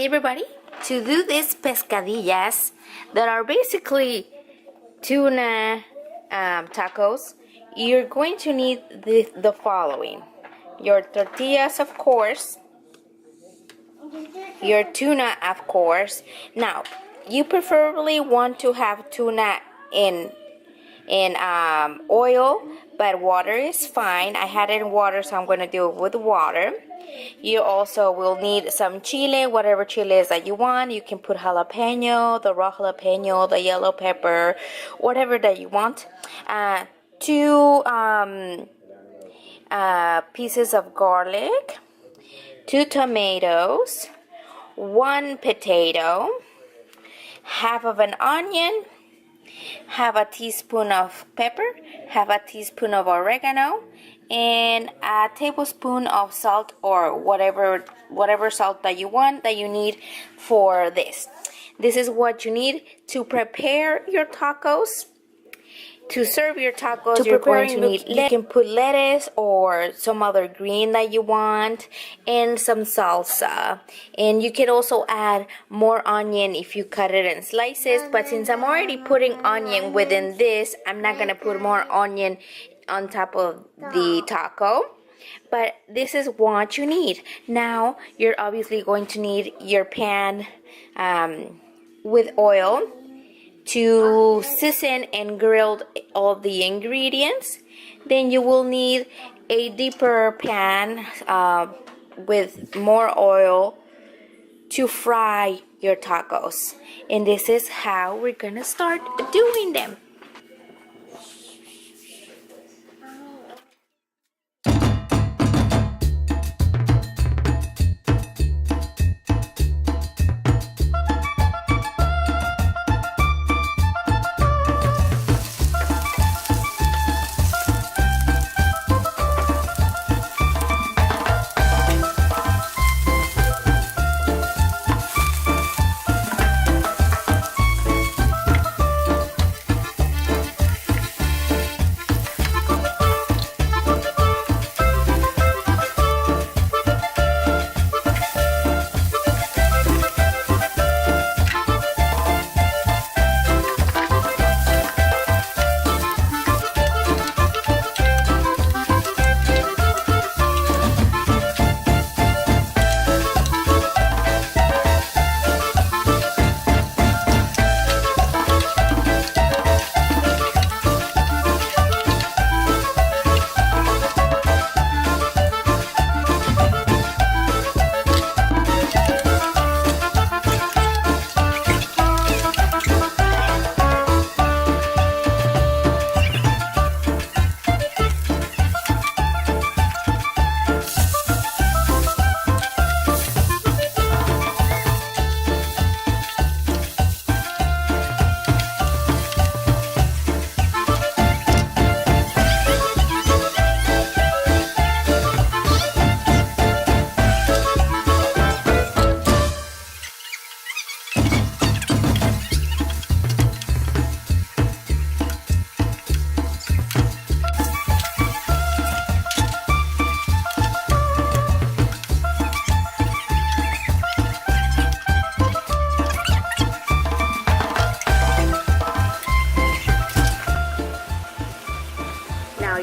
Hey everybody, to do these pescadillas that are basically tuna tacos, you're going to need the following. Your tortillas, of course, your tuna, of course. Now, you preferably want to have tuna in oil, but water is fine. I had it in water, so I'm going to do it with water. You also will need some chile, whatever chile is that you want. You can put jalapeno, the raw jalapeno, the yellow pepper, whatever that you want. 2 pieces of garlic, 2 tomatoes, 1 potato, half of an onion, half a teaspoon of pepper, half a teaspoon of oregano, and a tablespoon of salt, or whatever salt that you want, that you need for this. This is what you need to prepare your tacos. To serve your tacos, you're going to need, you can put lettuce or some other green that you want, and some salsa. And you can also add more onion if you cut it in slices, but since I'm already putting onion within this, I'm not going to put more onion on top of the taco. But this is what you need. Now, you're obviously going to need your pan with oil to season and grill all the ingredients. Then you will need a deeper pan with more oil to fry your tacos. And this is how we're gonna start doing them.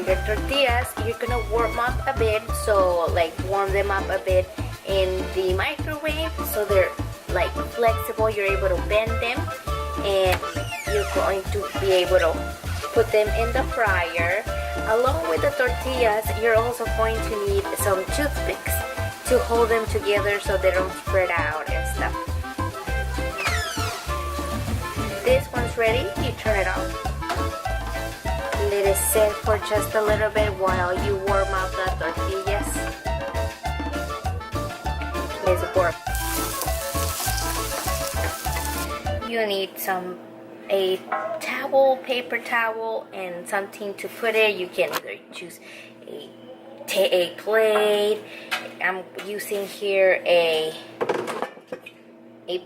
Your tortillas, you're gonna warm up a bit, so like warm them up a bit in the microwave so they're like flexible. You're able to bend them, and you're going to be able to put them in the fryer. Along with the tortillas, you're also going to need some toothpicks to hold them together so they don't spread out and stuff. This one's ready. You turn it off. Let it sit for just a little bit while you warm up the tortillas. Let's warm. You need a towel, paper towel, and something to put it. You can either choose a plate. I'm using here a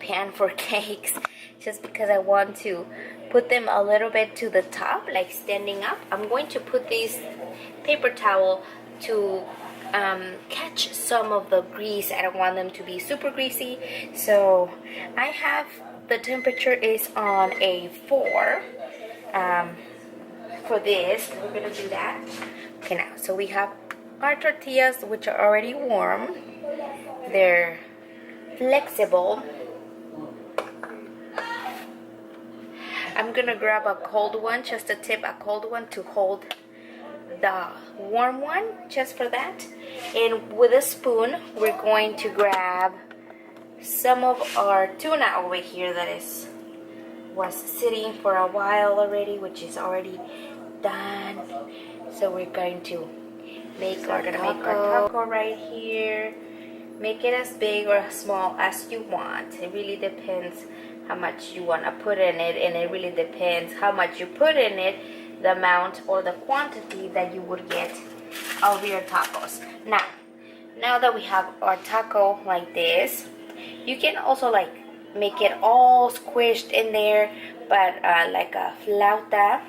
pan for cakes, just because I want to put them a little bit to the top, like standing up. I'm going to put this paper towel to catch some of the grease. I don't want them to be super greasy, so I have the temperature is on a 4 for this. We're gonna do that. Okay, now so we have our tortillas, which are already warm. They're flexible. I'm gonna grab a cold one, just a tip, a cold one to hold the warm one, just for that. And with a spoon, we're going to grab some of our tuna over here that was sitting for a while already, which is already done. So we're going to make our taco right here. Make it as big or as small as you want. It really depends how much you want to put in it, and it really depends how much you put in it, the amount or the quantity that you would get of your tacos. Now that we have our taco like this, you can also like make it all squished in there, but like a flauta.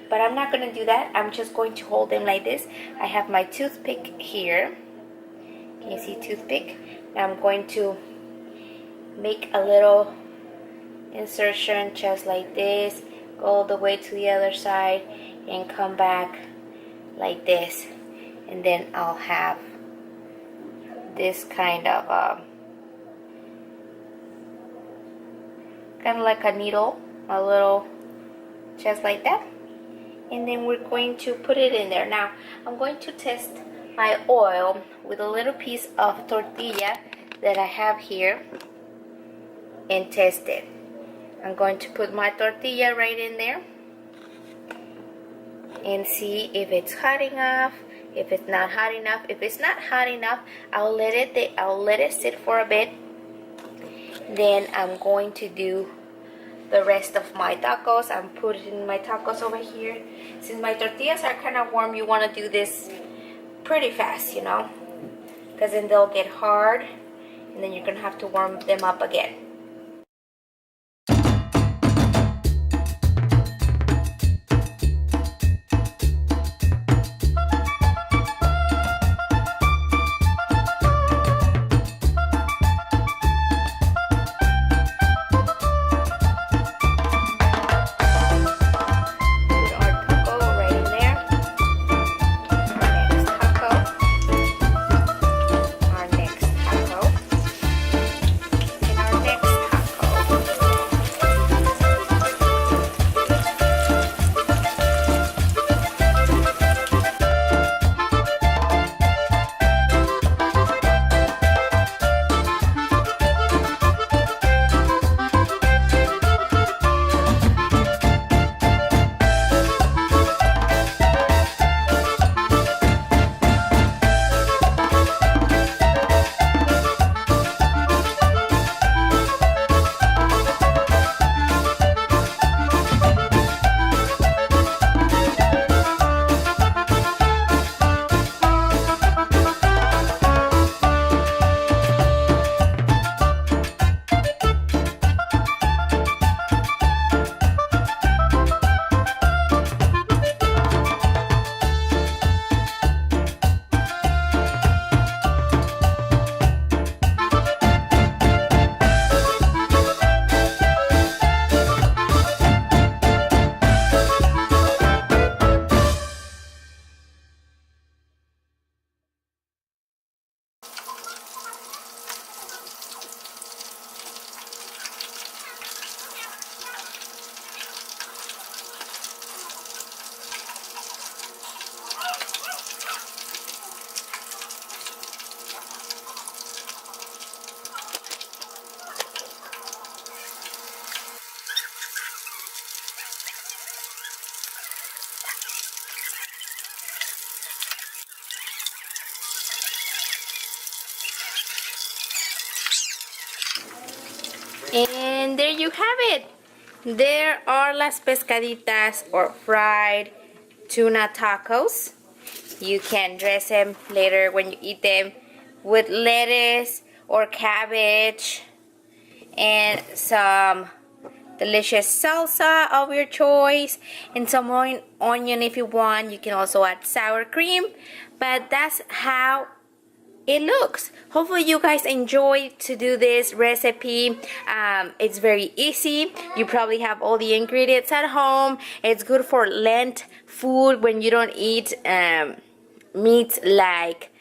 But I'm not going to do that. I'm just going to hold them like this. I have my toothpick here. Can you see toothpick? Now I'm going to make a little insertion just like this, go all the way to the other side and come back like this, and then I'll have this kind of like a needle, a little, just like that, and then we're going to put it in there. Now I'm going to test my oil with a little piece of tortilla that I have here and test it. I'm going to put my tortilla right in there and see if it's hot enough, if it's not hot enough. If it's not hot enough, I'll let it sit for a bit. Then I'm going to do the rest of my tacos. I'm putting my tacos over here. Since my tortillas are kind of warm, you want to do this pretty fast, you know, because then they'll get hard and then you're gonna have to warm them up again. And there you have it. There are las pescaditas, or fried tuna tacos. You can dress them later when you eat them with lettuce or cabbage and some delicious salsa of your choice and some onion if you want. You can also add sour cream, but that's how it looks. Hopefully you guys enjoy to do this recipe. It's very easy. You probably have all the ingredients at home. It's good for Lent food when you don't eat meat like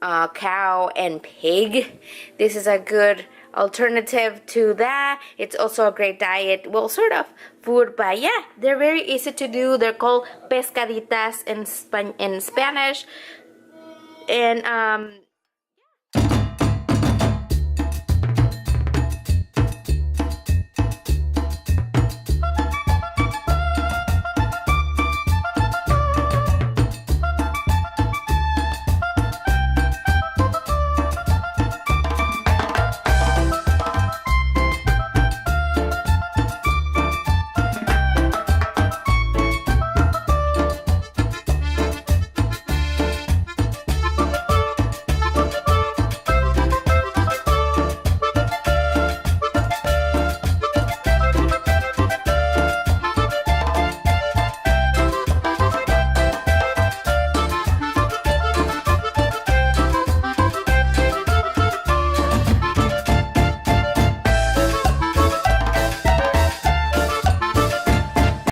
cow and pig. This is a good alternative to that. It's also a great diet, well, sort of food, but yeah, they're very easy to do. They're called pescaditas in Spanish, and